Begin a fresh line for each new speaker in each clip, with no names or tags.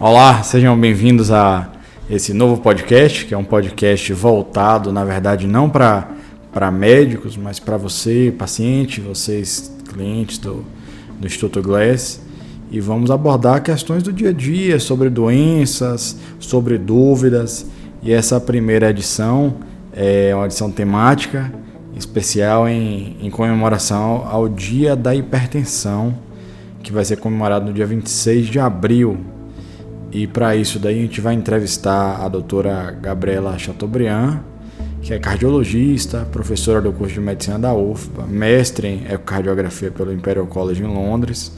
Olá, sejam bem-vindos a esse novo podcast, que é um podcast voltado, na verdade, não para médicos, mas para você, paciente, vocês, clientes do Instituto Glass. E vamos abordar questões do dia a dia, sobre doenças, sobre dúvidas. E essa primeira edição é uma edição temática, especial em comemoração ao Dia da Hipertensão, que vai ser comemorado no dia 26 de abril. E para isso daí a gente vai entrevistar a doutora Gabriela Chateaubriand, que é cardiologista, professora do curso de medicina da UFPA, mestre em ecocardiografia pelo Imperial College em Londres.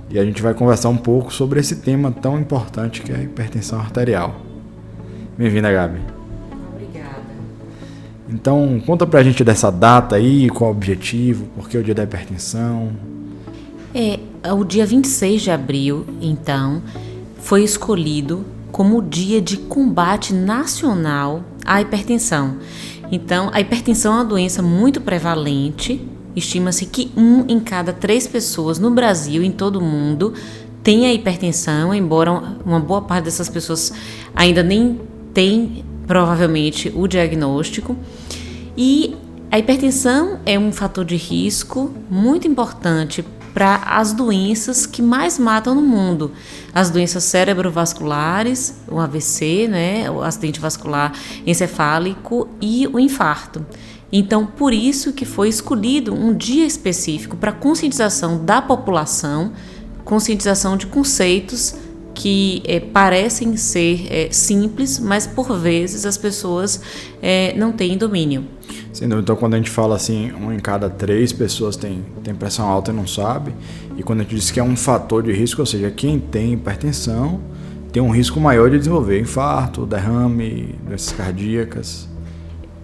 E a gente vai conversar um pouco sobre esse tema tão importante que é a hipertensão arterial. Bem-vinda, Gabi.
Obrigada.
Então, conta pra gente dessa data aí, qual o objetivo, por que o dia da hipertensão?
O dia 26 de abril, então, foi escolhido como o dia de combate nacional à hipertensão. Então, a hipertensão é uma doença muito prevalente. Estima-se que 1 em cada 3 pessoas no Brasil e em todo o mundo tem a hipertensão, embora uma boa parte dessas pessoas ainda nem tem, provavelmente, o diagnóstico. E a hipertensão é um fator de risco muito importante para as doenças que mais matam no mundo. As doenças cerebrovasculares, o AVC, o acidente vascular encefálico e o infarto. Então, por isso que foi escolhido um dia específico para conscientização da população, conscientização de conceitos que parecem ser simples, mas por vezes as pessoas não têm domínio.
Sim, então quando a gente fala assim, 1 em cada 3 pessoas tem pressão alta e não sabe, e quando a gente diz que é um fator de risco, ou seja, quem tem hipertensão tem um risco maior de desenvolver infarto, derrame, doenças cardíacas.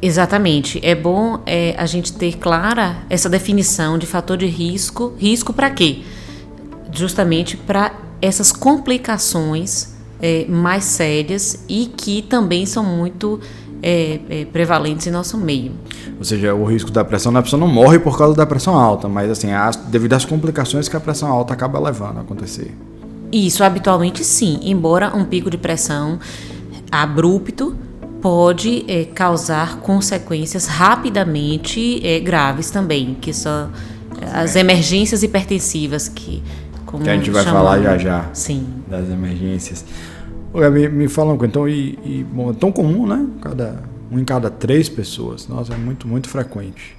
Exatamente. É bom a gente ter clara essa definição de fator de risco. Risco para quê? Justamente para essas complicações mais sérias e que também são muito prevalentes em nosso meio.
Ou seja, o risco da pressão, a pessoa não morre por causa da pressão alta, mas assim, devido às complicações que a pressão alta acaba levando a acontecer.
Isso, habitualmente sim, embora um pico de pressão abrupto pode causar consequências rapidamente graves também, que são as emergências hipertensivas, que
a gente vai falar já
sim,
das emergências. Ô, Gabi, me fala uma coisa, então, bom, é tão comum, né? 1 em cada 3 pessoas. Nossa, é muito, muito frequente.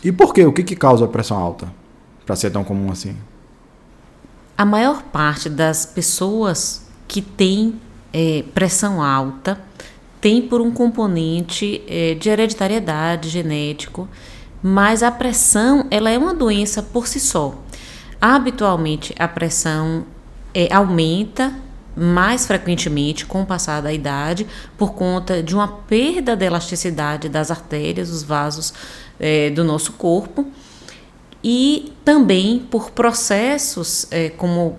E por quê? O que causa a pressão alta? Para ser tão comum assim?
A maior parte das pessoas que têm pressão alta tem por um componente de hereditariedade, genético, mas a pressão ela é uma doença por si só. Habitualmente, a pressão aumenta mais frequentemente com o passar da idade por conta de uma perda da elasticidade das artérias, dos vasos do nosso corpo, e também por processos como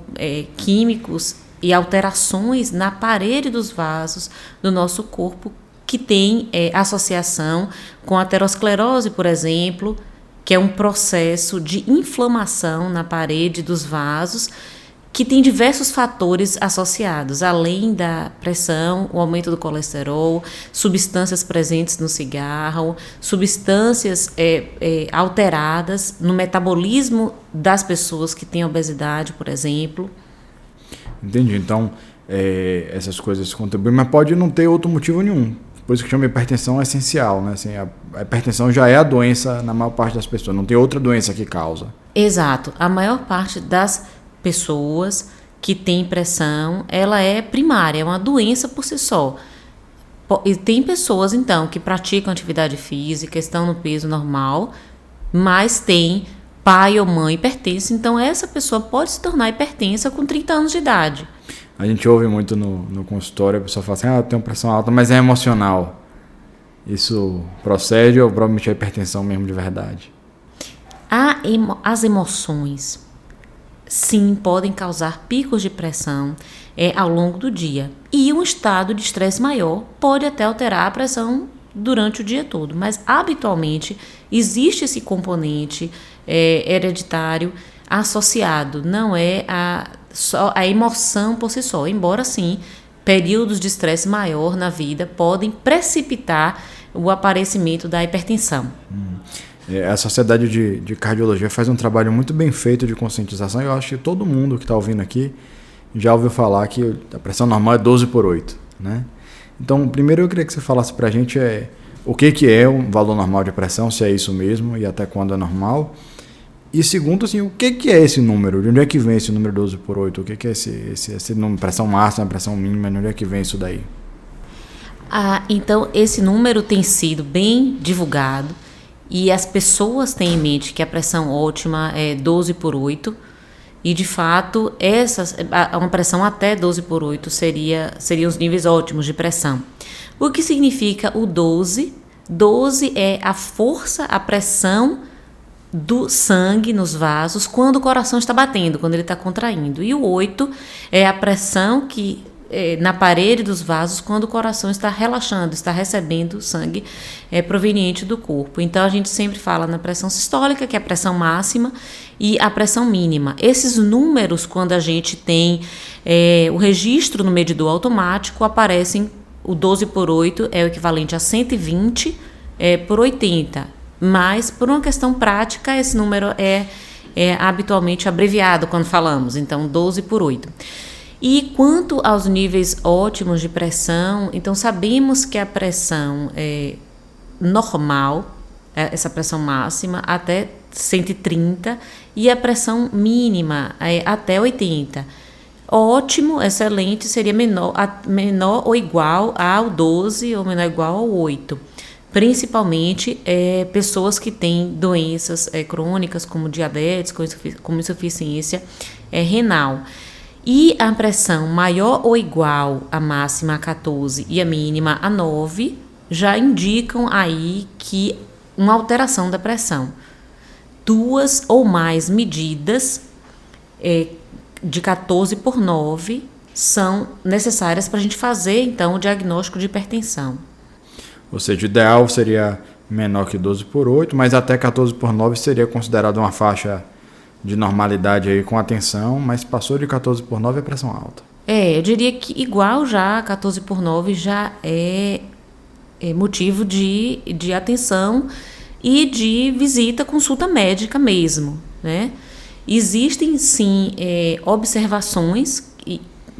químicos e alterações na parede dos vasos do nosso corpo que tem associação com a aterosclerose, por exemplo, que é um processo de inflamação na parede dos vasos que tem diversos fatores associados, além da pressão, o aumento do colesterol, substâncias presentes no cigarro, substâncias alteradas no metabolismo das pessoas que têm obesidade, por exemplo.
Entendi. Então, essas coisas contribuem, mas pode não ter outro motivo nenhum. Por isso que chama hipertensão essencial, né? Assim, a hipertensão já é a doença na maior parte das pessoas, não tem outra doença que causa.
Exato. A maior parte das pessoas que têm pressão, ela é primária, é uma doença por si só. E tem pessoas, então, que praticam atividade física, estão no peso normal, mas tem pai ou mãe hipertenso, então essa pessoa pode se tornar hipertensa com 30 anos de idade.
A gente ouve muito no consultório, a pessoa fala assim, eu tenho pressão alta, mas é emocional. Isso procede ou provavelmente é hipertensão mesmo de verdade?
As emoções, sim, podem causar picos de pressão ao longo do dia. E um estado de estresse maior pode até alterar a pressão durante o dia todo. Mas, habitualmente, existe esse componente hereditário associado. Não é só a emoção por si só, embora sim, períodos de estresse maior na vida podem precipitar o aparecimento da hipertensão.
A Sociedade de Cardiologia faz um trabalho muito bem feito de conscientização, e eu acho que todo mundo que está ouvindo aqui já ouviu falar que a pressão normal é 12/8, né? Então, primeiro eu queria que você falasse para a gente o que é um valor normal de pressão, se é isso mesmo e até quando é normal. E segundo, assim, o que é esse número? De onde é que vem esse número 12/8? O que é esse número, pressão máxima, pressão mínima? De onde é que vem isso daí?
Então, esse número tem sido bem divulgado e as pessoas têm em mente que a pressão ótima é 12/8 e, de fato, uma pressão até 12/8 seriam os níveis ótimos de pressão. O que significa o 12? 12 é a força, a pressão do sangue nos vasos quando o coração está batendo, quando ele está contraindo. E o 8 é a pressão que na parede dos vasos quando o coração está relaxando, está recebendo sangue proveniente do corpo. Então a gente sempre fala na pressão sistólica, que é a pressão máxima, e a pressão mínima. Esses números, quando a gente tem o registro no medidor automático, aparecem. O 12/8 é o equivalente a 120/80. Mas, por uma questão prática, esse número é habitualmente abreviado quando falamos. Então, 12/8. E quanto aos níveis ótimos de pressão, então sabemos que a pressão normal, essa pressão máxima, até 130, e a pressão mínima até 80. Ótimo, excelente, seria menor ou igual ao 12 ou menor ou igual ao 8. Principalmente pessoas que têm doenças crônicas como diabetes, como insuficiência renal. E a pressão maior ou igual à máxima a 14 e a mínima a 9 já indicam aí que uma alteração da pressão. 2 ou mais medidas de 14/9 são necessárias para a gente fazer, então, o diagnóstico de hipertensão.
Ou seja, o ideal seria menor que 12/8, mas até 14/9 seria considerado uma faixa de normalidade aí com atenção, mas passou de 14/9 é pressão alta.
Eu diria que igual já 14/9 já é motivo de atenção e de visita, consulta médica mesmo, né? Existem sim observações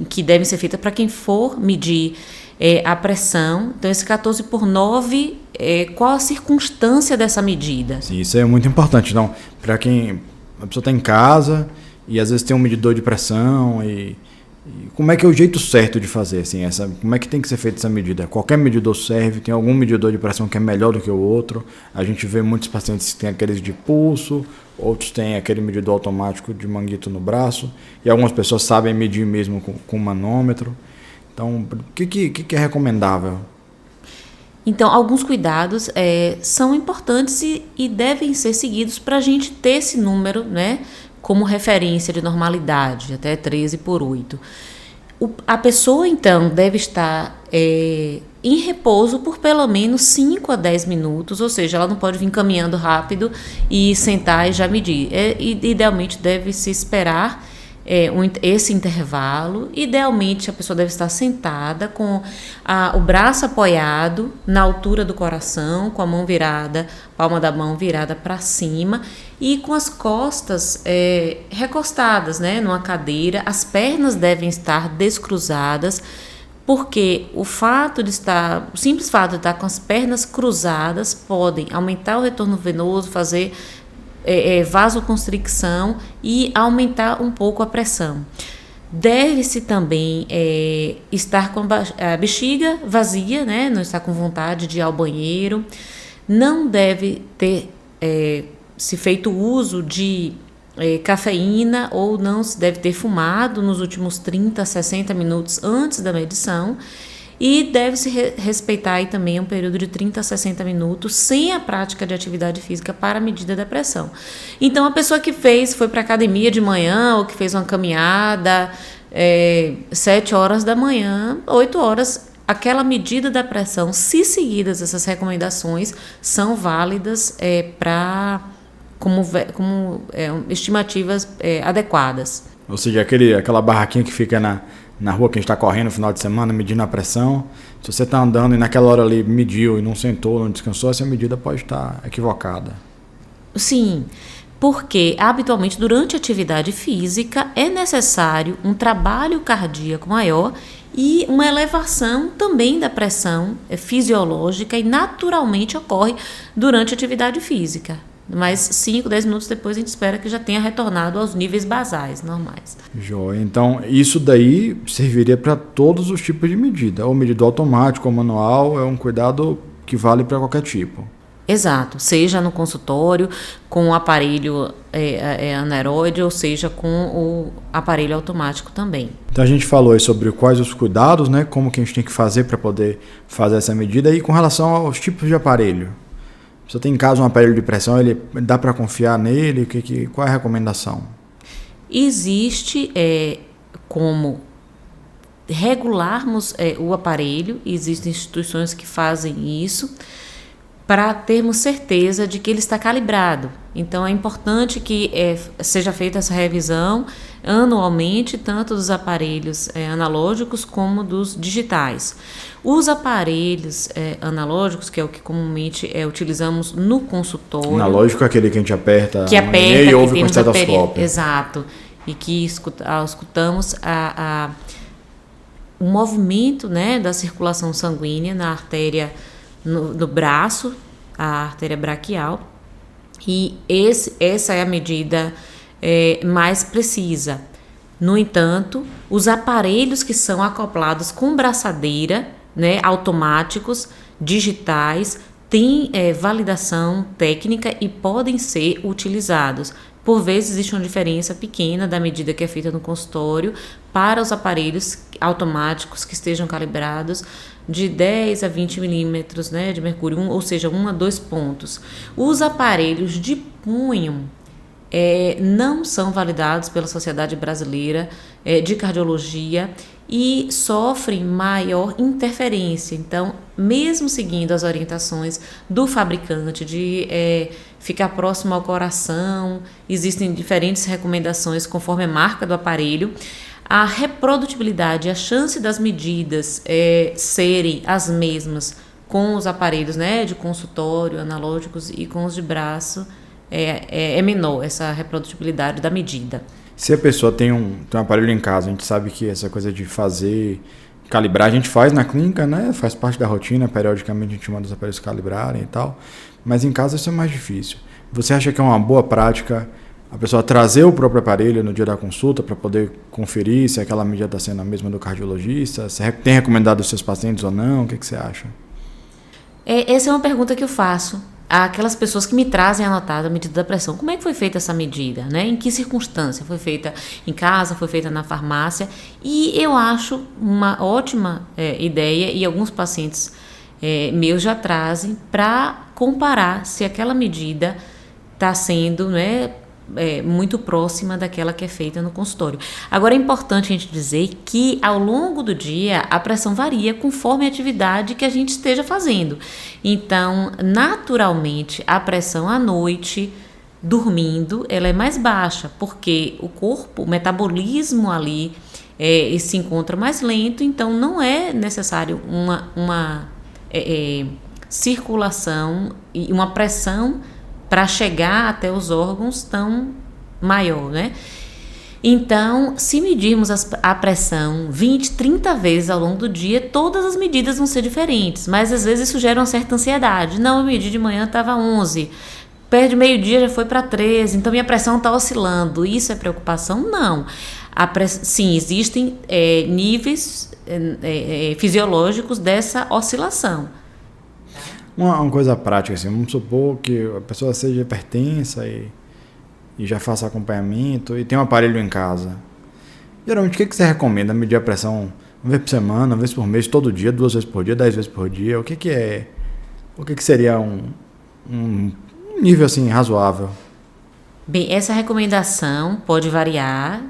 que devem ser feitas para quem for medir a pressão. Então, esse 14/9, qual a circunstância dessa medida?
Sim, isso é muito importante. Então, para quem a pessoa está em casa e às vezes tem um medidor de pressão e como é que é o jeito certo de fazer? Assim, como é que tem que ser feita essa medida? Qualquer medidor serve? Tem algum medidor de pressão que é melhor do que o outro? A gente vê muitos pacientes que têm aqueles de pulso, outros têm aquele medidor automático de manguito no braço, e algumas pessoas sabem medir mesmo com manômetro. Então, o que é recomendável?
Então, alguns cuidados são importantes e devem ser seguidos para a gente ter esse número, né, como referência de normalidade, até 13/8. A pessoa, então, deve estar em repouso por pelo menos 5 a 10 minutos, ou seja, ela não pode vir caminhando rápido e sentar e já medir. Idealmente, deve-se esperar esse intervalo. Idealmente, a pessoa deve estar sentada com o braço apoiado na altura do coração, com a mão virada, palma da mão virada para cima e com as costas recostadas, né, numa cadeira. As pernas devem estar descruzadas, porque o simples fato de estar com as pernas cruzadas podem aumentar o retorno venoso, fazer vasoconstricção e aumentar um pouco a pressão. Deve-se também estar com a bexiga vazia, né? Não estar com vontade de ir ao banheiro. Não deve ter se feito uso de cafeína ou não se deve ter fumado nos últimos 30 a 60 minutos antes da medição. E deve-se respeitar aí também um período de 30 a 60 minutos sem a prática de atividade física para a medida da pressão. Então, a pessoa que foi para a academia de manhã ou que fez uma caminhada 7 horas da manhã, 8 horas, aquela medida da pressão, se seguidas essas recomendações, são válidas como estimativas adequadas.
Ou seja, aquela barraquinha que fica na rua que a gente está correndo no final de semana, medindo a pressão. Se você está andando e naquela hora ali mediu e não sentou, não descansou, essa medida pode estar equivocada.
Sim, porque habitualmente durante a atividade física é necessário um trabalho cardíaco maior e uma elevação também da pressão fisiológica e naturalmente ocorre durante a atividade física. Mas 5, 10 minutos depois a gente espera que já tenha retornado aos níveis basais, normais.
Joia. Então, isso daí serviria para todos os tipos de medida. Ou medida automática ou manual, é um cuidado que vale para qualquer tipo.
Exato, seja no consultório, com o aparelho anaeróide, ou seja, com o aparelho automático também.
Então a gente falou aí sobre quais os cuidados, né? Como que a gente tem que fazer para poder fazer essa medida. E com relação aos tipos de aparelho. Se você tem em casa um aparelho de pressão, ele dá para confiar nele? Qual é a recomendação?
Existe como regularmos o aparelho, existem instituições que fazem isso, para termos certeza de que ele está calibrado. Então, é importante que seja feita essa revisão anualmente, tanto dos aparelhos analógicos como dos digitais. Os aparelhos analógicos, que é o que comumente utilizamos no consultório...
Analógico é aquele que a gente aperta
e
ouve com estetoscópio.
Exato. E que escutamos o movimento, né, da circulação sanguínea na artéria no braço, a artéria braquial, e essa é a medida mais precisa. No entanto, os aparelhos que são acoplados com braçadeira, né, automáticos, digitais, têm validação técnica e podem ser utilizados. Por vezes existe uma diferença pequena da medida que é feita no consultório para os aparelhos automáticos que estejam calibrados de 10 a 20 milímetros, né, de mercúrio, ou seja, 1 a 2 pontos. Os aparelhos de punho não são validados pela Sociedade Brasileira de Cardiologia e sofrem maior interferência. Então, mesmo seguindo as orientações do fabricante de ficar próximo ao coração, existem diferentes recomendações conforme a marca do aparelho, a reprodutibilidade, a chance das medidas serem as mesmas com os aparelhos, né, de consultório, analógicos e com os de braço é menor, essa reprodutibilidade da medida.
Se a pessoa tem um aparelho em casa, a gente sabe que essa coisa de calibrar, a gente faz na clínica, né? Faz parte da rotina, periodicamente a gente manda os aparelhos calibrarem e tal, mas em casa isso é mais difícil. Você acha que é uma boa prática a pessoa trazer o próprio aparelho no dia da consulta para poder conferir se aquela medida está sendo a mesma do cardiologista? Você tem recomendado aos seus pacientes ou não? O que você acha?
Essa é uma pergunta que eu faço àquelas pessoas que me trazem anotada a medida da pressão. Como é que foi feita essa medida, né? Em que circunstância? Foi feita em casa? Foi feita na farmácia? E eu acho uma ótima ideia, e alguns pacientes meus já trazem para comparar se aquela medida está sendo, né, muito próxima daquela que é feita no consultório. Agora é importante a gente dizer que ao longo do dia a pressão varia conforme a atividade que a gente esteja fazendo. Então, naturalmente, a pressão à noite, dormindo, ela é mais baixa, porque o corpo, o metabolismo ali se encontra mais lento, então não é necessário uma circulação e uma pressão para chegar até os órgãos tão maior, né? Então, se medirmos a pressão 20, 30 vezes ao longo do dia, todas as medidas vão ser diferentes, mas às vezes isso gera uma certa ansiedade. Não, eu medi de manhã, estava 11, perto de meio-dia já foi para 13, então minha pressão está oscilando. Isso é preocupação? Não. Sim, existem níveis fisiológicos dessa oscilação.
Uma coisa prática, assim, vamos supor que a pessoa seja hipertensa e já faça acompanhamento e tem um aparelho em casa. Geralmente, o que você recomenda? Medir a pressão uma vez por semana, uma vez por mês, todo dia, 2 vezes por dia, 10 vezes por dia? O que seria um nível assim razoável?
Bem, essa recomendação pode variar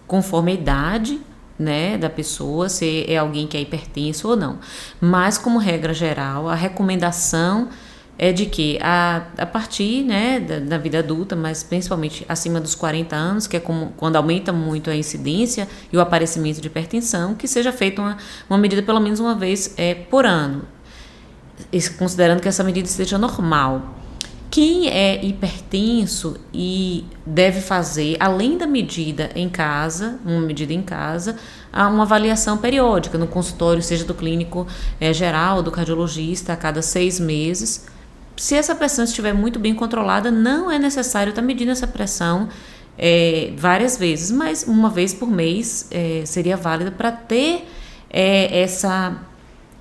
conforme a idade, né, da pessoa, se é alguém que é hipertenso ou não. Mas, como regra geral, a recomendação é de que a partir, né, da vida adulta, mas principalmente acima dos 40 anos, que é quando aumenta muito a incidência e o aparecimento de hipertensão, que seja feita uma medida pelo menos uma vez por ano, considerando que essa medida esteja normal. Quem é hipertenso e deve fazer, além da medida em casa, uma avaliação periódica no consultório, seja do clínico geral, do cardiologista, a cada 6 meses. Se essa pressão estiver muito bem controlada, não é necessário estar medindo essa pressão várias vezes, mas uma vez por mês seria válida para ter essa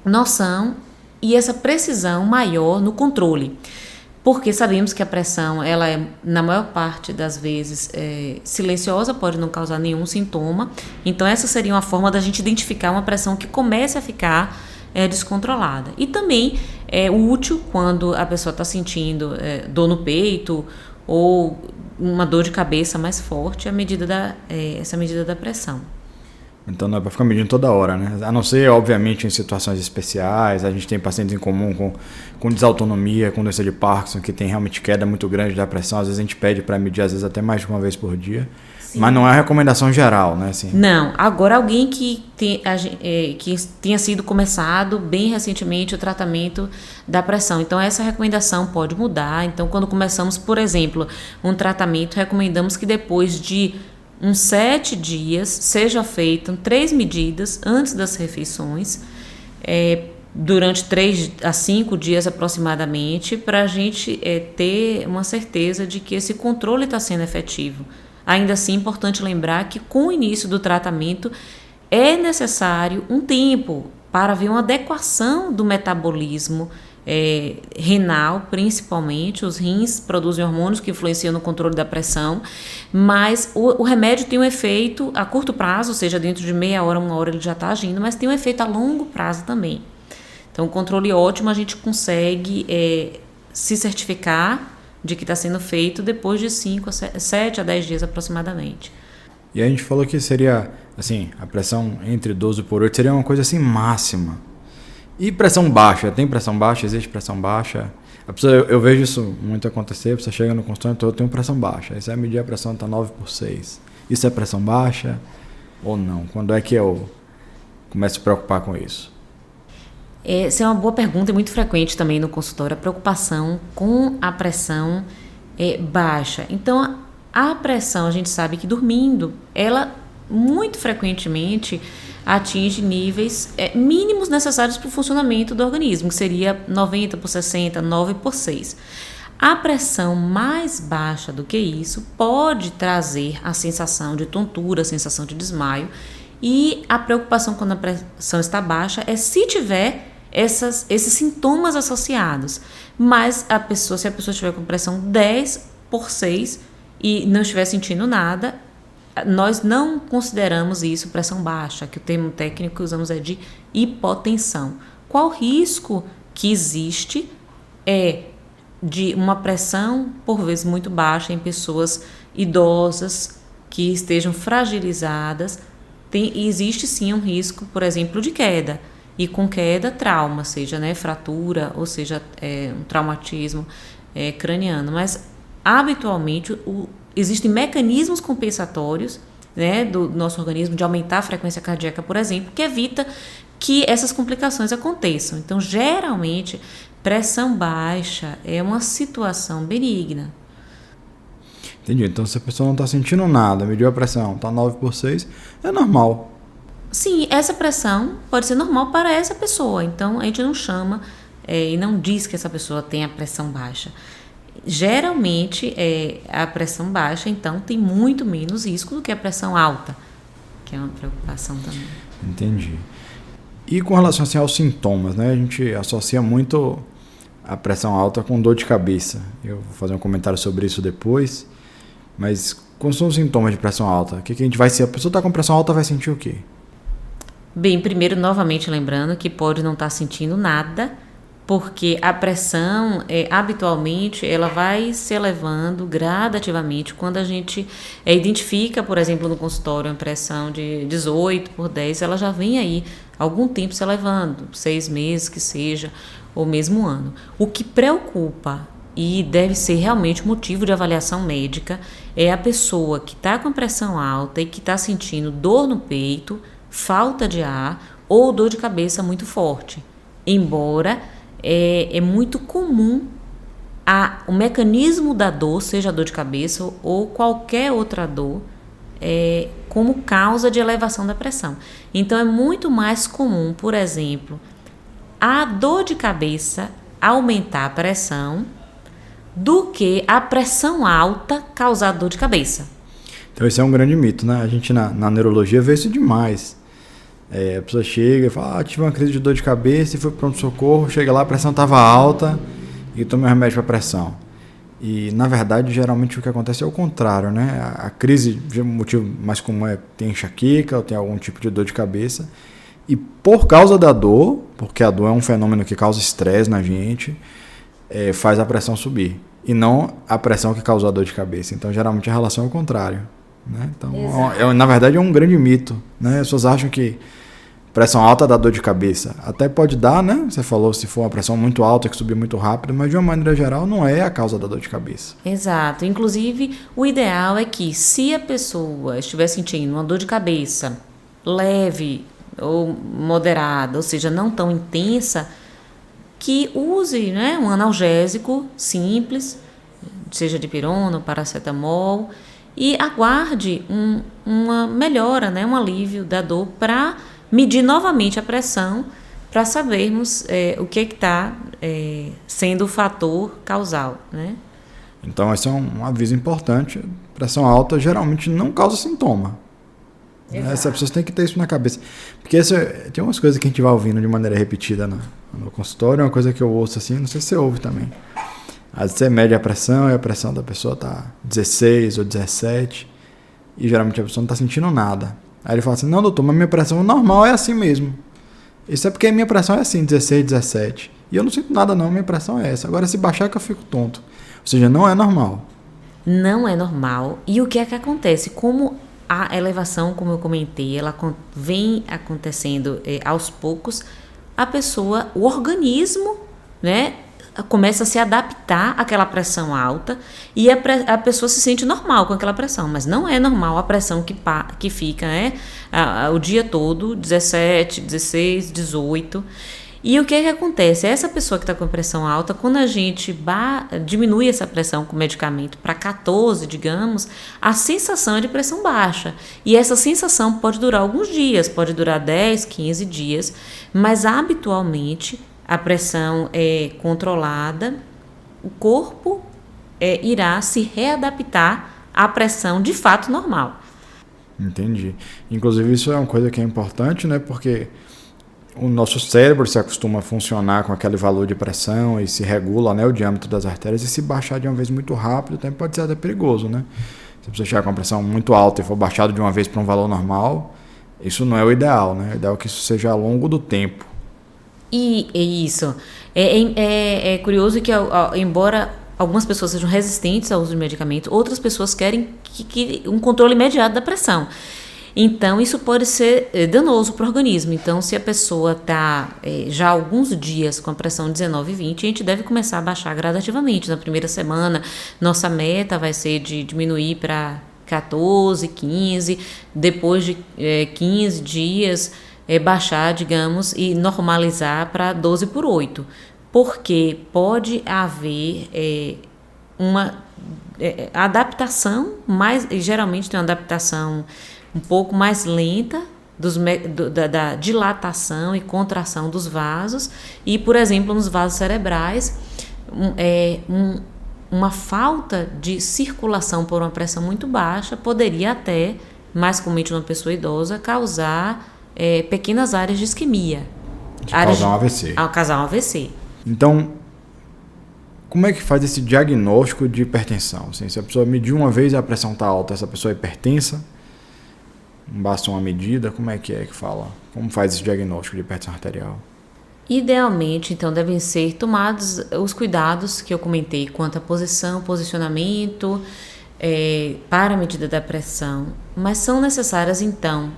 noção e essa precisão maior no controle. Porque sabemos que a pressão, ela é, na maior parte das vezes, silenciosa, pode não causar nenhum sintoma. Então, essa seria uma forma da gente identificar uma pressão que comece a ficar descontrolada. E também é útil quando a pessoa está sentindo dor no peito ou uma dor de cabeça mais forte, essa medida da pressão.
Então não é para ficar medindo toda hora, né? A não ser, obviamente, em situações especiais. A gente tem pacientes em comum com desautonomia, com doença de Parkinson, que tem realmente queda muito grande da pressão. Às vezes a gente pede para medir, às vezes até mais de uma vez por dia. Sim. Mas não é a recomendação geral, né? Assim.
Não. Agora, alguém que tenha sido começado bem recentemente o tratamento da pressão. Então, essa recomendação pode mudar. Então, quando começamos, por exemplo, um tratamento, recomendamos que depois de uns 7 dias seja feita 3 medidas antes das refeições, durante 3 a 5 dias aproximadamente, para a gente ter uma certeza de que esse controle está sendo efetivo. Ainda assim, é importante lembrar que com o início do tratamento é necessário um tempo para haver uma adequação do metabolismo renal, principalmente. Os rins produzem hormônios que influenciam no controle da pressão, mas o remédio tem um efeito a curto prazo, ou seja, dentro de meia hora, 1 hora ele já está agindo, mas tem um efeito a longo prazo também. Então, o controle ótimo a gente consegue se certificar de que está sendo feito depois de 7 a 10 dias aproximadamente.
E a gente falou que seria, assim, a pressão entre 12/8 seria uma coisa assim máxima. E pressão baixa? Tem pressão baixa? Existe pressão baixa? A pessoa, eu vejo isso muito acontecer, a pessoa chega no consultório, então eu tenho pressão baixa. Aí você vai medir a pressão, está 9/6. Isso é pressão baixa ou não? Quando é que eu começo a se preocupar com isso?
Essa é uma boa pergunta e muito frequente também no consultório, a preocupação com a pressão baixa. Então, a pressão, a gente sabe que dormindo, ela muito frequentemente atinge níveis mínimos necessários para o funcionamento do organismo, que seria 90/60, 9/6. A pressão mais baixa do que isso pode trazer a sensação de tontura, a sensação de desmaio, e a preocupação quando a pressão está baixa é se tiver esses sintomas associados. Mas se a pessoa estiver com pressão 10/6 e não estiver sentindo nada, nós não consideramos isso pressão baixa, que o termo técnico que usamos é de hipotensão. Qual risco que existe de uma pressão, por vezes, muito baixa em pessoas idosas que estejam fragilizadas? Existe sim um risco, por exemplo, de queda. E com queda, trauma, seja fratura, ou seja, um traumatismo craniano. Mas, habitualmente, existem mecanismos compensatórios, do nosso organismo de aumentar a frequência cardíaca, por exemplo, que evita que essas complicações aconteçam. Então, geralmente, pressão baixa é uma situação benigna.
Entendi. Então, se a pessoa não está sentindo nada, mediu a pressão, está 9/6, é normal.
Sim, essa pressão pode ser normal para essa pessoa. Então, a gente não chama e não diz que essa pessoa tem a pressão baixa. Geralmente, a pressão baixa, então, tem muito menos risco do que a pressão alta, que é uma preocupação também.
Entendi. E com relação assim, aos sintomas, né? A gente associa muito a pressão alta com dor de cabeça. Eu vou fazer um comentário sobre isso depois. Mas quais são os sintomas de pressão alta? O que a gente vai ser? A pessoa está com pressão alta vai sentir o quê?
Bem, primeiro, novamente lembrando que pode não estar sentindo nada, porque a pressão, habitualmente, ela vai se elevando gradativamente. Quando a gente identifica, por exemplo, no consultório, uma pressão de 18/10, ela já vem aí algum tempo se elevando, 6 meses que seja, ou mesmo ano. O que preocupa e deve ser realmente motivo de avaliação médica é a pessoa que está com pressão alta e que está sentindo dor no peito, falta de ar ou dor de cabeça muito forte. Embora é muito comum o mecanismo da dor, seja a dor de cabeça ou qualquer outra dor, como causa de elevação da pressão. Então, é muito mais comum, por exemplo, a dor de cabeça aumentar a pressão do que a pressão alta causar dor de cabeça.
Então, esse é um grande mito, né? A gente na neurologia vê isso demais. A pessoa chega e fala, tive uma crise de dor de cabeça e fui para o pronto-socorro, chega lá, a pressão estava alta e tomei um remédio para pressão. E, na verdade, geralmente o que acontece é o contrário, né? A crise, o motivo mais comum é ter enxaqueca ou tem algum tipo de dor de cabeça. E por causa da dor, porque a dor é um fenômeno que causa estresse na gente, faz a pressão subir. E não a pressão que causou a dor de cabeça. Então, geralmente, a relação é o contrário. Né? Então, na verdade, é um grande mito. Né? As pessoas acham que pressão alta dá dor de cabeça. Até pode dar, né? Você falou se for uma pressão muito alta que subir muito rápido, mas de uma maneira geral não é a causa da dor de cabeça.
Exato. Inclusive, o ideal é que se a pessoa estiver sentindo uma dor de cabeça leve ou moderada, ou seja, não tão intensa, que use, né, um analgésico simples, seja dipirona ou paracetamol, e aguarde uma melhora, né, um alívio da dor para medir novamente a pressão, para sabermos o que está sendo o fator causal. Né?
Então, esse é um aviso importante. Pressão alta geralmente não causa sintoma. As pessoas têm que ter isso na cabeça. Porque tem umas coisas que a gente vai ouvindo de maneira repetida no consultório, uma coisa que eu ouço assim, não sei se você ouve também. Às vezes você mede a pressão e a pressão da pessoa está 16 ou 17 e geralmente a pessoa não está sentindo nada. Aí ele fala assim, não doutor, mas minha pressão normal é assim mesmo. Isso é porque a minha pressão é assim, 16, 17. E eu não sinto nada não, minha pressão é essa. Agora se baixar que eu fico tonto. Ou seja, não é normal. Não é normal.
E o que é que acontece? Como a elevação, como eu comentei, ela vem acontecendo aos poucos, o organismo, né, começa a se adaptar àquela pressão alta e a pessoa se sente normal com aquela pressão, mas não é normal a pressão que fica, né, o dia todo, 17, 16, 18. E o que é que acontece? Essa pessoa que está com pressão alta, quando a gente diminui essa pressão com medicamento para 14, digamos, a sensação é de pressão baixa. E essa sensação pode durar alguns dias, pode durar 10, 15 dias, mas habitualmente a pressão é controlada, o corpo irá se readaptar à pressão de fato normal.
Entendi. Inclusive isso é uma coisa que é importante, né? Porque o nosso cérebro se acostuma a funcionar com aquele valor de pressão e se regula, né, o diâmetro das artérias, e se baixar de uma vez muito rápido também pode ser até perigoso, né? Se você chegar com uma pressão muito alta e for baixado de uma vez para um valor normal, isso não é o ideal, né? O ideal é que isso seja ao longo do tempo.
E isso. É curioso que, embora algumas pessoas sejam resistentes ao uso de medicamentos, outras pessoas querem um controle imediato da pressão. Então, isso pode ser danoso para o organismo. Então, se a pessoa está já há alguns dias com a pressão 19 e 20, a gente deve começar a baixar gradativamente. Na primeira semana, nossa meta vai ser de diminuir para 14, 15, depois de 15 dias, baixar, digamos, e normalizar para 12 por 8. Porque pode haver uma adaptação, geralmente tem uma adaptação um pouco mais lenta da dilatação e contração dos vasos e, por exemplo, nos vasos cerebrais, uma falta de circulação por uma pressão muito baixa poderia até, mais comumente numa pessoa idosa, causar pequenas áreas de isquemia.
Causar um AVC.
Causar um AVC.
Então, como é que faz esse diagnóstico de hipertensão? Assim, se a pessoa medir uma vez e a pressão está alta, essa pessoa é hipertensa? Basta uma medida? Como é que fala? Como faz esse diagnóstico de hipertensão arterial?
Idealmente, então, devem ser tomados os cuidados que eu comentei quanto à posicionamento para a medida da pressão, mas são necessárias, então,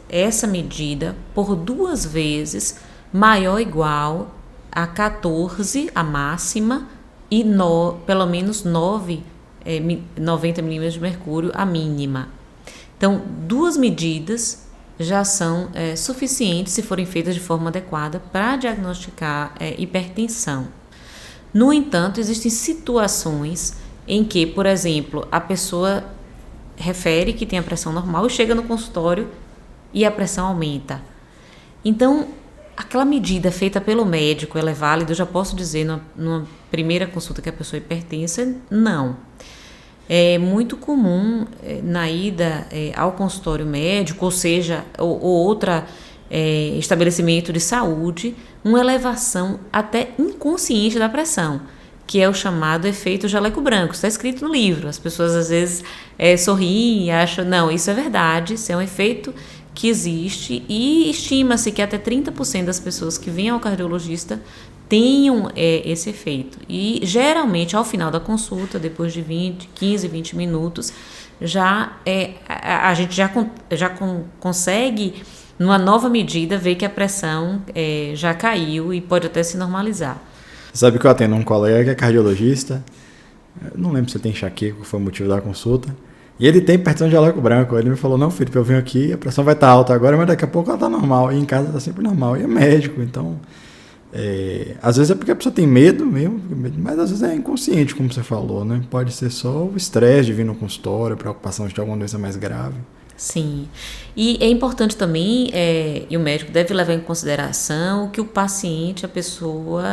essa medida por 2 vezes maior ou igual a 14, a máxima, e pelo menos 90 milímetros de mercúrio, a mínima. Então, 2 medidas já são suficientes, se forem feitas de forma adequada, para diagnosticar hipertensão. No entanto, existem situações em que, por exemplo, a pessoa refere que tem a pressão normal e chega no consultório e a pressão aumenta. Então, aquela medida feita pelo médico, ela é válida? Eu já posso dizer numa primeira consulta que a pessoa é hipertensa? Não. É muito comum na ida ao consultório médico, ou seja, ou outro estabelecimento de saúde, uma elevação até inconsciente da pressão, que é o chamado efeito jaleco branco. Está escrito no livro. As pessoas às vezes sorriem e acham, não, isso é verdade, isso é um efeito que existe, e estima-se que até 30% das pessoas que vêm ao cardiologista tenham esse efeito. E geralmente ao final da consulta, depois de 15, 20 minutos, a gente já consegue, numa nova medida, ver que a pressão já caiu e pode até se normalizar.
Sabe que eu atendo um colega que é cardiologista, não lembro se ele tem enxaqueca, qual foi o motivo da consulta, e ele tem hipertensão de jaleco branco. Ele me falou, não, Felipe, eu venho aqui, a pressão vai estar alta agora, mas daqui a pouco ela está normal, e em casa está sempre normal, e é médico, então... às vezes é porque a pessoa tem medo mesmo, mas às vezes é inconsciente, como você falou, né? Pode ser só o estresse de vir no consultório, a preocupação de ter alguma doença mais grave.
Sim, e é importante também, e o médico deve levar em consideração o que o paciente, a pessoa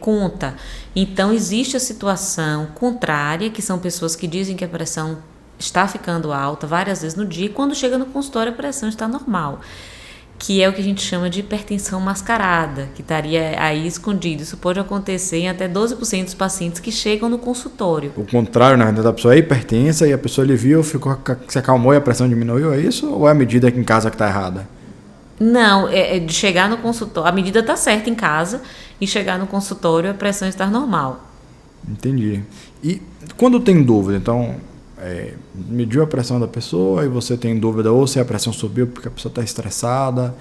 conta. Então existe a situação contrária, que são pessoas que dizem que a pressão está ficando alta várias vezes no dia, e quando chega no consultório a pressão está normal, que é o que a gente chama de hipertensão mascarada, que estaria aí escondido. Isso pode acontecer em até 12% dos pacientes que chegam no consultório.
O contrário, na verdade, a pessoa é hipertensa e a pessoa ele viu, se acalmou e a pressão diminuiu, é isso? Ou é a medida aqui em casa que está errada?
Não, é de chegar no consultório, a medida está certa em casa, e chegar no consultório a pressão está normal.
Entendi. E quando tem dúvida, então... mediu a pressão da pessoa e você tem dúvida ou se a pressão subiu porque a pessoa está estressada,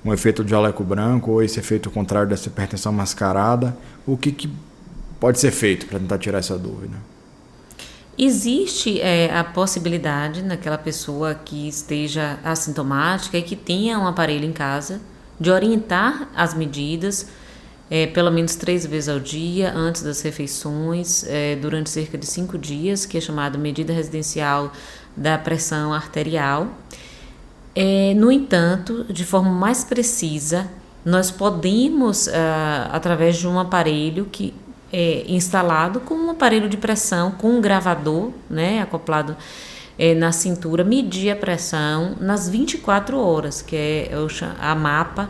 um efeito de jaleco branco ou esse efeito contrário dessa hipertensão mascarada, o que pode ser feito para tentar tirar essa dúvida?
Existe a possibilidade naquela pessoa que esteja assintomática e que tenha um aparelho em casa de orientar as medidas pelo menos 3 vezes ao dia, antes das refeições, durante cerca de 5 dias, que é chamada medida residencial da pressão arterial. No entanto, de forma mais precisa, nós podemos, através de um aparelho que é instalado como um aparelho de pressão, com um gravador, né, acoplado na cintura, medir a pressão nas 24 horas, que é a mapa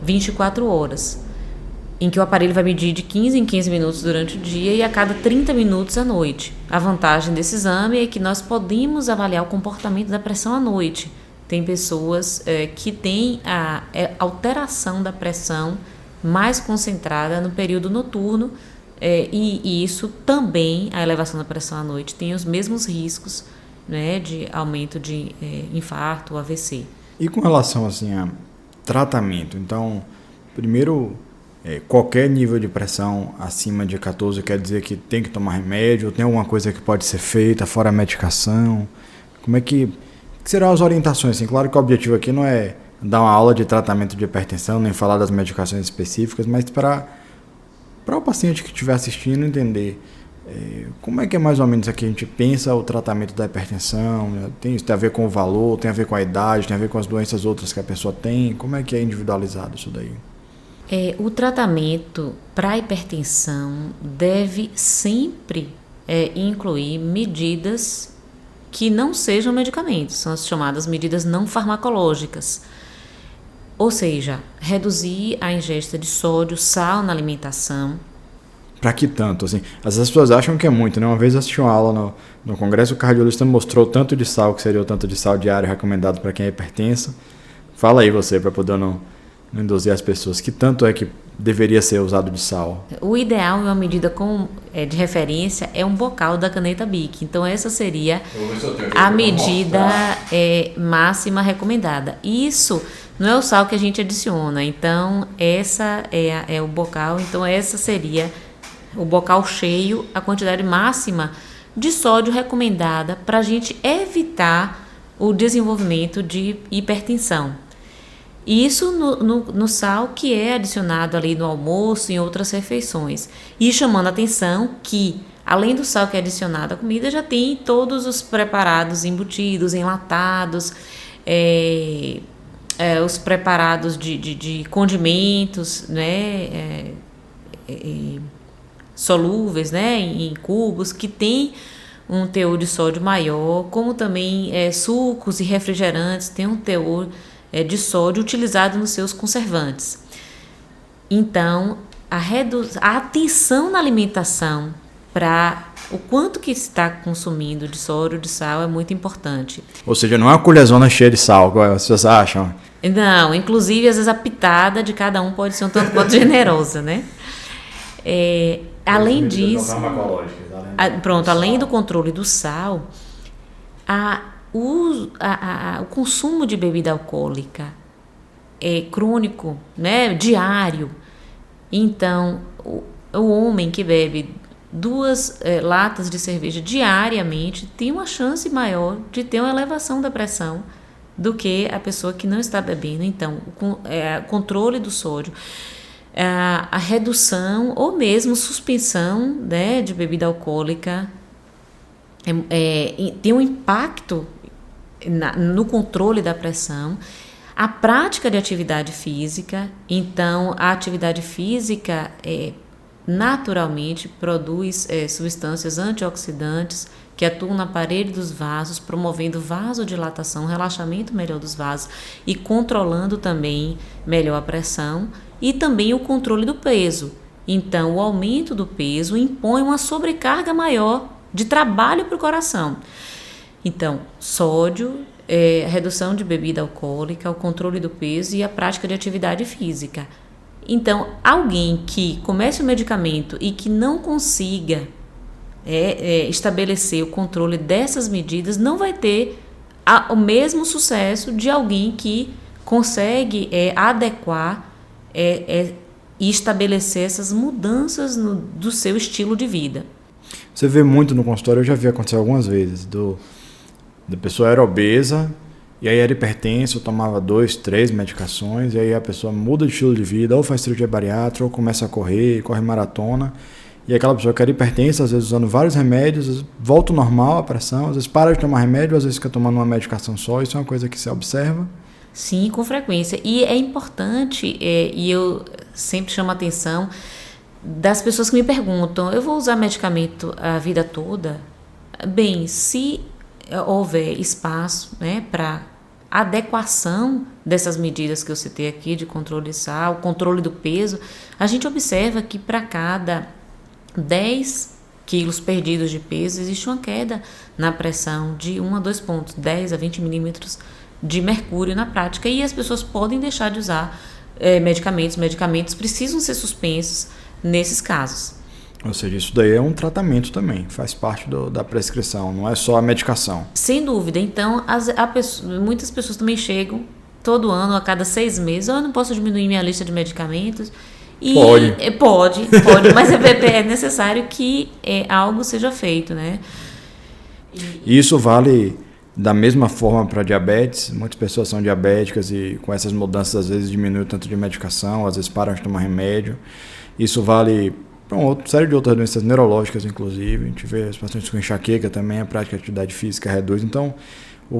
24 horas. Em que o aparelho vai medir de 15 em 15 minutos durante o dia e a cada 30 minutos à noite. A vantagem desse exame é que nós podemos avaliar o comportamento da pressão à noite. Tem pessoas que têm a alteração da pressão mais concentrada no período noturno, e isso também, a elevação da pressão à noite, tem os mesmos riscos, né, de aumento de infarto, AVC.
E com relação assim, a tratamento, então, primeiro... qualquer nível de pressão acima de 14 quer dizer que tem que tomar remédio, ou tem alguma coisa que pode ser feita fora a medicação? Como é que serão as orientações? Assim, claro que o objetivo aqui não é dar uma aula de tratamento de hipertensão, nem falar das medicações específicas, mas para o paciente que estiver assistindo entender como é que é mais ou menos aqui a gente pensa o tratamento da hipertensão, né? Tem a ver com o valor, tem a ver com a idade, tem a ver com as doenças outras que a pessoa tem, como é que é individualizado isso daí?
O tratamento para a hipertensão deve sempre incluir medidas que não sejam medicamentos, são as chamadas medidas não farmacológicas. Ou seja, reduzir a ingesta de sódio, sal na alimentação.
Para que tanto? Assim, às vezes as pessoas acham que é muito, né? Uma vez eu assisti uma aula no congresso, o cardiologista mostrou o tanto de sal que seria o tanto de sal diário recomendado para quem é hipertenso. Fala aí você, para poder não não induzir as pessoas? Que tanto é que deveria ser usado de sal?
O ideal e uma medida de referência é um bocal da caneta Bic. Então, essa seria a medida máxima recomendada. Isso não é o sal que a gente adiciona. Então, essa é o bocal. Então, essa seria o bocal cheio, a quantidade máxima de sódio recomendada para a gente evitar o desenvolvimento de hipertensão. Isso no sal que é adicionado ali no almoço e em outras refeições. E chamando a atenção que, além do sal que é adicionado à comida, já tem todos os preparados embutidos, enlatados, os preparados de condimentos, né, solúveis, né, em cubos, que tem um teor de sódio maior, como também sucos e refrigerantes têm um teor de sódio utilizado nos seus conservantes. Então, a atenção na alimentação para o quanto que está consumindo de sódio, de sal, é muito importante.
Ou seja, não é uma colherzona cheia de sal, como as pessoas acham.
Não, inclusive, às vezes a pitada de cada um pode ser um tanto quanto generosa, né? Além disso, além do controle do sal, o consumo de bebida alcoólica crônico, né, diário. Então, o homem que bebe 2 latas de cerveja diariamente tem uma chance maior de ter uma elevação da pressão do que a pessoa que não está bebendo. Então, o controle do sódio, a redução ou mesmo suspensão, né, de bebida alcoólica tem um impacto no controle da pressão. A prática de atividade física, então a atividade física naturalmente produz substâncias antioxidantes que atuam na parede dos vasos, promovendo vasodilatação, relaxamento melhor dos vasos e controlando também melhor a pressão, e também o controle do peso. Então, o aumento do peso impõe uma sobrecarga maior de trabalho para o coração. Então, sódio, redução de bebida alcoólica, o controle do peso e a prática de atividade física. Então, alguém que comece o medicamento e que não consiga estabelecer o controle dessas medidas não vai ter o mesmo sucesso de alguém que consegue adequar e estabelecer essas mudanças do seu estilo de vida.
Você vê muito no consultório, eu já vi acontecer algumas vezes, da pessoa era obesa, e aí era hipertensa, tomava 2, 3 medicações, e aí a pessoa muda de estilo de vida, ou faz cirurgia bariátrica, ou começa a corre maratona, e aquela pessoa que era hipertensa, às vezes usando vários remédios, às vezes volta ao normal a pressão, às vezes para de tomar remédio, às vezes fica tomando uma medicação só. Isso é uma coisa que se observa?
Sim, com frequência. E é importante, e eu sempre chamo a atenção das pessoas que me perguntam: eu vou usar medicamento a vida toda? Bem, se houver espaço, né, para adequação dessas medidas que eu citei aqui, de controle de sal, controle do peso, a gente observa que para cada 10 quilos perdidos de peso, existe uma queda na pressão de 1 a 2 pontos, 10 a 20 milímetros de mercúrio na prática, e as pessoas podem deixar de usar medicamentos. Medicamentos precisam ser suspensos nesses casos.
Ou seja, isso daí é um tratamento também, faz parte da prescrição, não é só a medicação.
Sem dúvida. Então, muitas pessoas também chegam todo ano, a cada 6 meses, eu não posso diminuir minha lista de medicamentos. E pode, mas é necessário que algo seja feito, né?
E isso vale da mesma forma para diabetes. Muitas pessoas são diabéticas e com essas mudanças às vezes diminui o tanto de medicação, às vezes param de tomar remédio. Isso vale para uma série de outras doenças neurológicas, inclusive. A gente vê os pacientes com enxaqueca também, a prática de atividade física reduz. Então,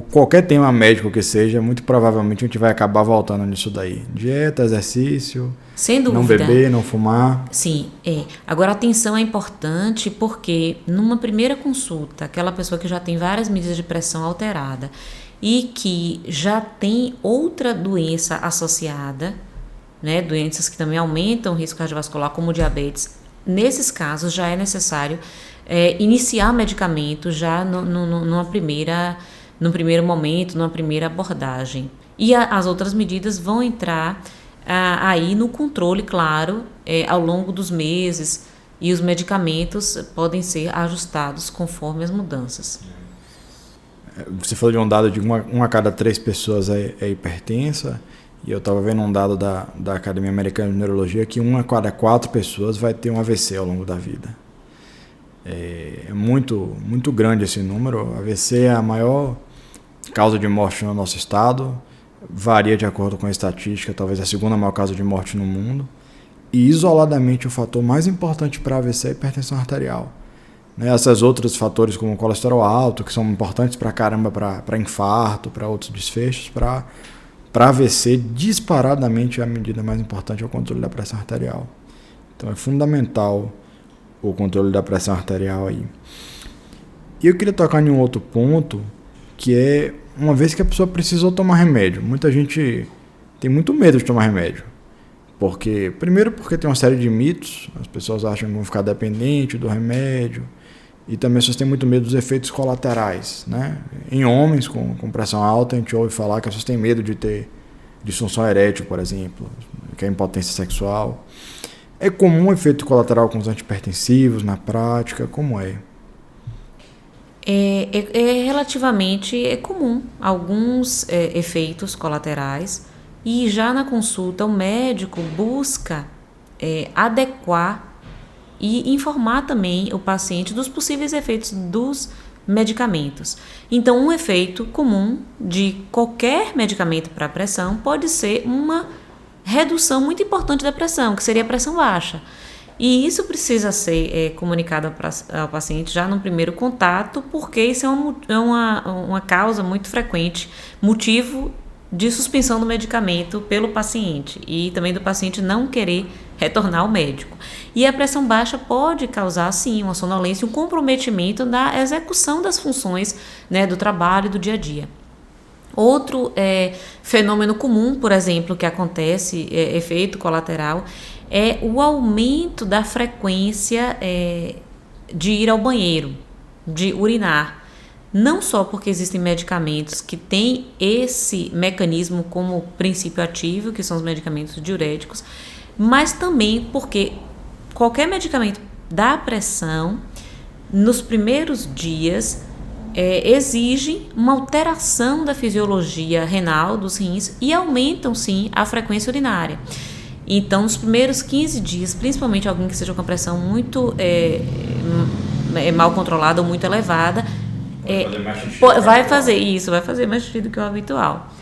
qualquer tema médico que seja, muito provavelmente a gente vai acabar voltando nisso daí. Dieta, exercício,
sem dúvida.
Não beber, não fumar.
Sim, Agora, a atenção é importante porque numa primeira consulta, aquela pessoa que já tem várias medidas de pressão alterada e que já tem outra doença associada, né, doenças que também aumentam o risco cardiovascular, como diabetes, nesses casos já é necessário iniciar medicamento já no primeiro momento, numa primeira abordagem. E as outras medidas vão entrar aí no controle, claro, ao longo dos meses, e os medicamentos podem ser ajustados conforme as mudanças.
Você falou de um dado de uma a cada 3 pessoas é hipertensa, e eu estava vendo um dado da Academia Americana de Neurologia que 1 a cada 4 pessoas vai ter um AVC ao longo da vida. É muito, muito grande esse número. AVC é a maior causa de morte no nosso estado, varia de acordo com a estatística, talvez a segunda maior causa de morte no mundo, e isoladamente o fator mais importante para AVC é a hipertensão arterial. Esses outros fatores como o colesterol alto, que são importantes para caramba para infarto, para outros desfechos, para AVC, disparadamente a medida mais importante é o controle da pressão arterial. Então é fundamental o controle da pressão arterial aí. E eu queria tocar em um outro ponto, que é uma vez que a pessoa precisou tomar remédio. Muita gente tem muito medo de tomar remédio. Primeiro porque tem uma série de mitos, as pessoas acham que vão ficar dependentes do remédio, e também as pessoas têm muito medo dos efeitos colaterais, né? Em homens com pressão alta, a gente ouve falar que as pessoas têm medo de ter disfunção erétil, por exemplo, que é impotência sexual. É comum o efeito colateral com os antihipertensivos na prática? Como é?
Relativamente comum alguns efeitos colaterais, e já na consulta o médico busca adequar e informar também o paciente dos possíveis efeitos dos medicamentos. Então, um efeito comum de qualquer medicamento para pressão pode ser uma redução muito importante da pressão, que seria a pressão baixa. E isso precisa ser comunicado ao paciente já no primeiro contato, porque isso é uma causa muito frequente, motivo de suspensão do medicamento pelo paciente e também do paciente não querer retornar ao médico. E a pressão baixa pode causar, sim, uma sonolência, um comprometimento da execução das funções, né, do trabalho e do dia a dia. Outro fenômeno comum, por exemplo, que acontece, efeito colateral, é o aumento da frequência de ir ao banheiro, de urinar. Não só porque existem medicamentos que têm esse mecanismo como princípio ativo, que são os medicamentos diuréticos, mas também porque qualquer medicamento da pressão, nos primeiros dias, exige uma alteração da fisiologia renal dos rins e aumentam, sim, a frequência urinária. Então, nos primeiros 15 dias, principalmente alguém que seja com a pressão muito mal controlada ou muito elevada, vai fazer mais xixi do que o habitual.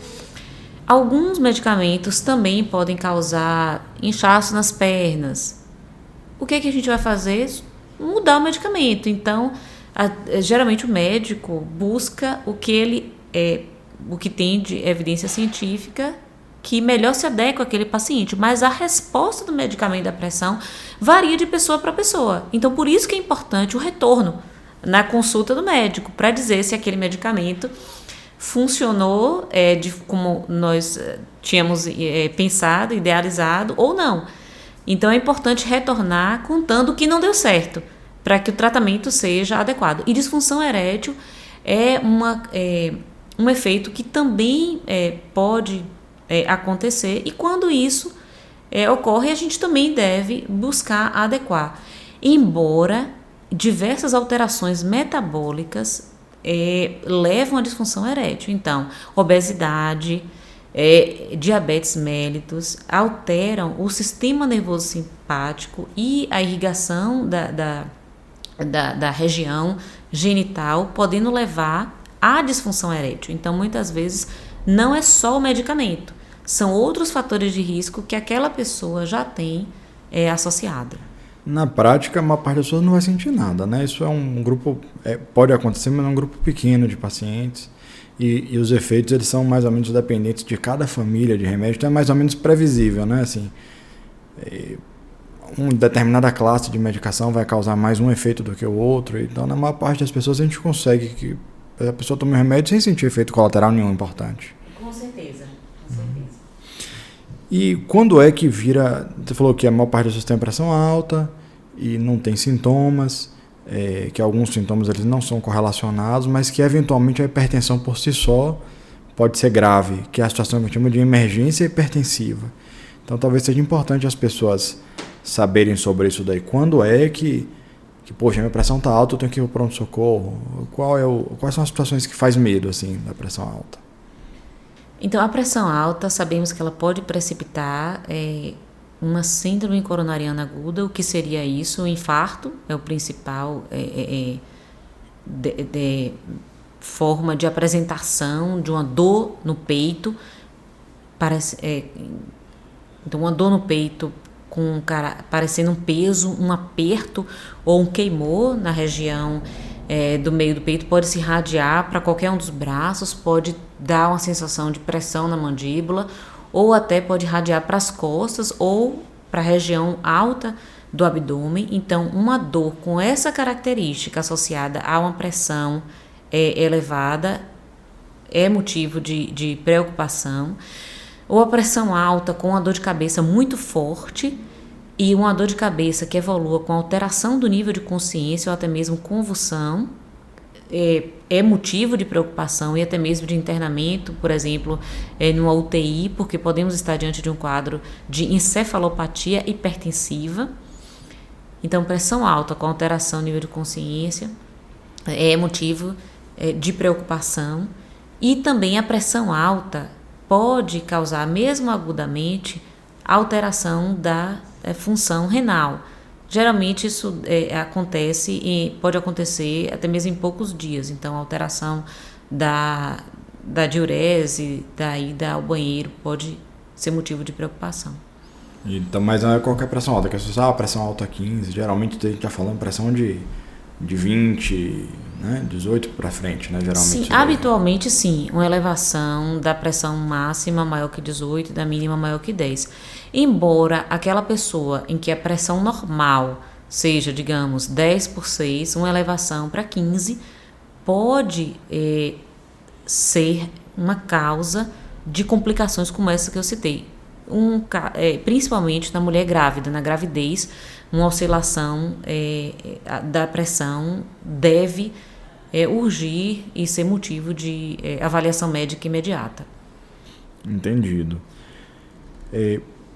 Alguns medicamentos também podem causar inchaço nas pernas. O que a gente vai fazer? Mudar o medicamento. Então, geralmente o médico busca o que tem de evidência científica que melhor se adequa àquele paciente, mas a resposta do medicamento da pressão varia de pessoa para pessoa. Então, por isso que é importante o retorno na consulta do médico, para dizer se aquele medicamento funcionou como nós tínhamos pensado, idealizado ou não. Então é importante retornar contando o que não deu certo, para que o tratamento seja adequado. E disfunção erétil é um efeito que também pode acontecer, e quando isso ocorre, a gente também deve buscar adequar. Embora diversas alterações metabólicas levam à disfunção erétil. Então, obesidade, diabetes mellitus alteram o sistema nervoso simpático e a irrigação da região genital, podendo levar à disfunção erétil. Então, muitas vezes, não é só o medicamento, são outros fatores de risco que aquela pessoa já tem associado.
Na prática, a maior parte das pessoas não vai sentir nada, né? Isso é um grupo, pode acontecer, mas é um grupo pequeno de pacientes. E os efeitos, eles são mais ou menos dependentes de cada família de remédio, então é mais ou menos previsível, né? Assim, uma determinada classe de medicação vai causar mais um efeito do que o outro. Então, na maior parte das pessoas, a gente consegue que a pessoa tome um remédio sem sentir efeito colateral nenhum importante.
Com certeza, com certeza.
E quando é que vira... Você falou que a maior parte das pessoas tem pressão alta e não tem sintomas, que alguns sintomas eles não são correlacionados, mas que eventualmente a hipertensão por si só pode ser grave, que é a situação que a gente chama de emergência hipertensiva. Então talvez seja importante as pessoas saberem sobre isso daí. Quando é que poxa, minha pressão está alta, eu tenho que ir para o pronto-socorro? Quais são as situações que faz medo, assim, da pressão alta?
Então, a pressão alta, sabemos que ela pode precipitar uma síndrome coronariana aguda. O que seria isso? O infarto é o principal forma de apresentação de uma dor no peito. Então, uma dor no peito parecendo um peso, um aperto ou um queimor na região do meio do peito, pode se irradiar para qualquer um dos braços, pode dar uma sensação de pressão na mandíbula, ou até pode irradiar para as costas ou para a região alta do abdômen. Então, uma dor com essa característica associada a uma pressão elevada é motivo de preocupação. Ou a pressão alta com uma dor de cabeça muito forte e uma dor de cabeça que evolua com alteração do nível de consciência ou até mesmo convulsão, é motivo de preocupação e até mesmo de internamento, por exemplo, numa UTI, porque podemos estar diante de um quadro de encefalopatia hipertensiva. Então, pressão alta com alteração do nível de consciência é motivo de preocupação. E também a pressão alta pode causar, mesmo agudamente, alteração da função renal. Geralmente isso acontece e pode acontecer até mesmo em poucos dias. Então, a alteração da diurese, da ida ao banheiro, pode ser motivo de preocupação.
Então, mas não é qualquer pressão alta, que as pessoas, pressão alta 15, geralmente a gente está falando pressão de 20, né, 18 para frente, né, geralmente.
Sim, habitualmente sim, uma elevação da pressão máxima maior que 18 e da mínima maior que 10. Embora aquela pessoa em que a pressão normal seja, digamos, 10/6, uma elevação para 15 pode ser uma causa de complicações como essa que eu citei. Principalmente na mulher grávida, na gravidez, uma oscilação da pressão deve urgir e ser motivo de avaliação médica imediata.
Entendido.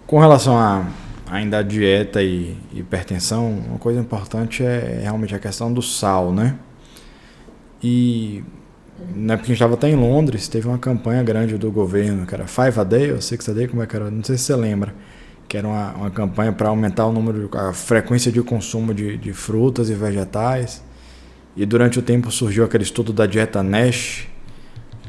Com relação ainda à dieta e hipertensão, uma coisa importante é realmente a questão do sal, né? E na época que a gente estava até em Londres, teve uma campanha grande do governo, que era 5 a day ou 6 a day, como é que era? Não sei se você lembra. Que era uma campanha para aumentar a frequência de consumo de frutas e vegetais. E durante o tempo surgiu aquele estudo da dieta NASH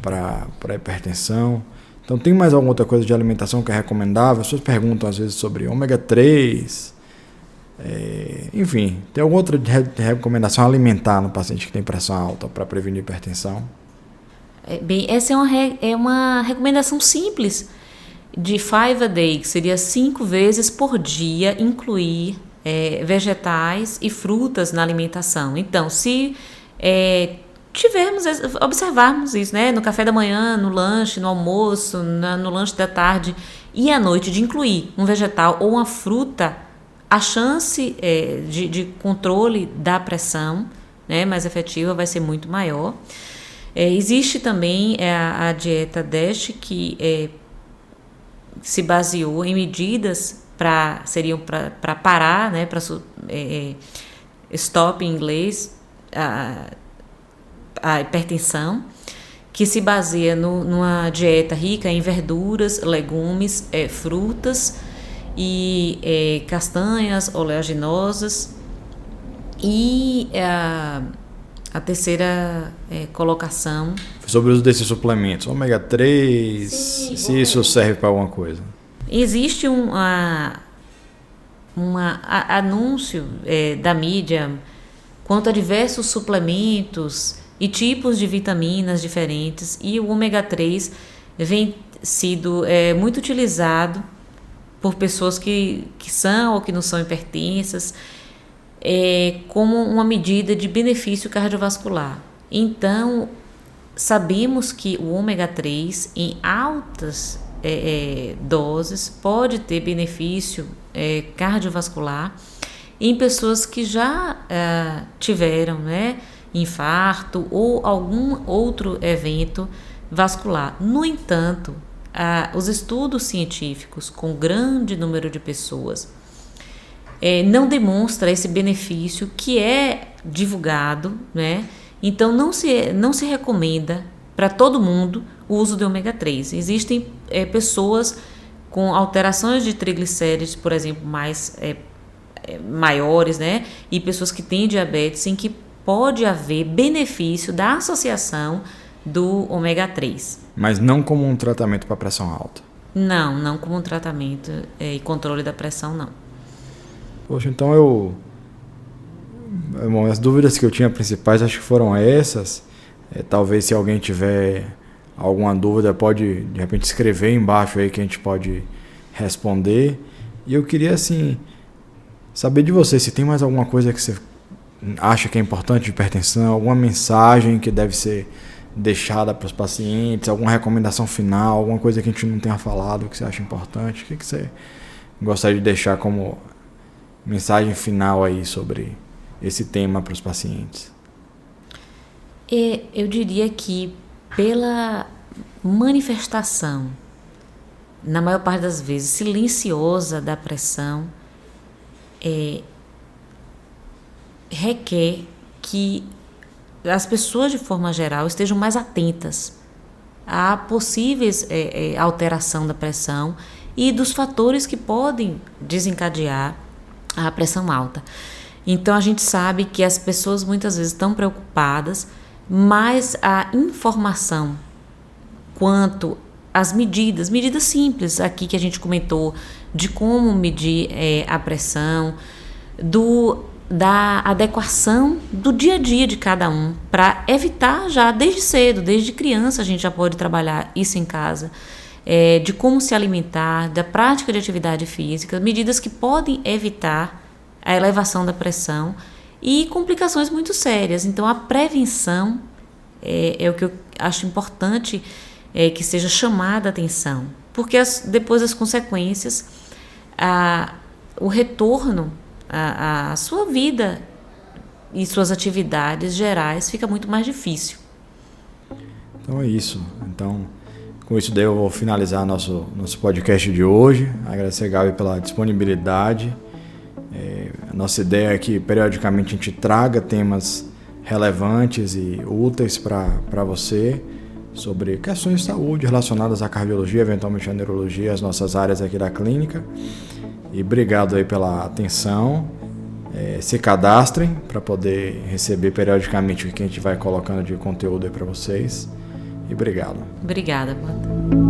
para hipertensão. Então, tem mais alguma outra coisa de alimentação que é recomendável? As pessoas perguntam às vezes sobre ômega 3. Enfim, tem alguma outra recomendação alimentar no paciente que tem pressão alta para prevenir hipertensão?
Bem, essa é uma recomendação simples de 5 a day, que seria 5 vezes por dia incluir vegetais e frutas na alimentação. Então, se observarmos isso, né, no café da manhã, no lanche, no almoço, no lanche da tarde e à noite, de incluir um vegetal ou uma fruta, a chance de controle da pressão, né, mais efetiva vai ser muito maior. Existe também a dieta DASH, que se baseou em medidas seriam para parar, né, para stop em inglês, a hipertensão, que se baseia numa dieta rica em verduras, legumes, frutas e castanhas oleaginosas. E a terceira colocação
sobre o uso desses suplementos, ômega 3, sim, se isso serve para alguma coisa.
Existe um anúncio da mídia quanto a diversos suplementos e tipos de vitaminas diferentes, e o ômega 3 vem sido muito utilizado por pessoas que são ou que não são hipertensas, como uma medida de benefício cardiovascular. Então, sabemos que o ômega 3 em altas doses pode ter benefício cardiovascular em pessoas que já tiveram, né, infarto ou algum outro evento vascular. No entanto, os estudos científicos com grande número de pessoas não demonstra esse benefício que é divulgado, né? Então não se recomenda para todo mundo o uso de ômega 3. Existem pessoas com alterações de triglicérides, por exemplo, maiores, né? E pessoas que têm diabetes, em que pode haver benefício da associação do ômega 3.
Mas não como um tratamento para pressão alta?
Não como um tratamento e controle da pressão, não.
Poxa, então as dúvidas que eu tinha principais acho que foram essas. Talvez se alguém tiver alguma dúvida pode de repente escrever embaixo aí que a gente pode responder. E eu queria assim saber de você se tem mais alguma coisa que você acha que é importante de hipertensão, alguma mensagem que deve ser deixada para os pacientes, alguma recomendação final, alguma coisa que a gente não tenha falado que você acha importante. O que você gostaria de deixar como mensagem final aí sobre esse tema para os pacientes?
Eu diria que pela manifestação, na maior parte das vezes, silenciosa da pressão, requer que as pessoas, de forma geral, estejam mais atentas a possíveis alteração da pressão e dos fatores que podem desencadear a pressão alta. Então, a gente sabe que as pessoas muitas vezes estão preocupadas, mas a informação quanto às medidas simples aqui que a gente comentou, de como medir a pressão, da adequação do dia a dia de cada um, para evitar já desde cedo, desde criança a gente já pode trabalhar isso em casa, de como se alimentar, da prática de atividade física, medidas que podem evitar a elevação da pressão e complicações muito sérias. Então, a prevenção é o que eu acho importante que seja chamada a atenção, porque depois as consequências, o retorno à sua vida e suas atividades gerais fica muito mais difícil.
Então é isso. Então, com isso daí eu vou finalizar nosso podcast de hoje. Agradecer a Gabi pela disponibilidade. A nossa ideia é que periodicamente a gente traga temas relevantes e úteis para você sobre questões de saúde relacionadas à cardiologia, eventualmente à neurologia, as nossas áreas aqui da clínica. E obrigado aí pela atenção. Se cadastrem para poder receber periodicamente o que a gente vai colocando de conteúdo aí para vocês. E obrigado.
Obrigada, Wanda.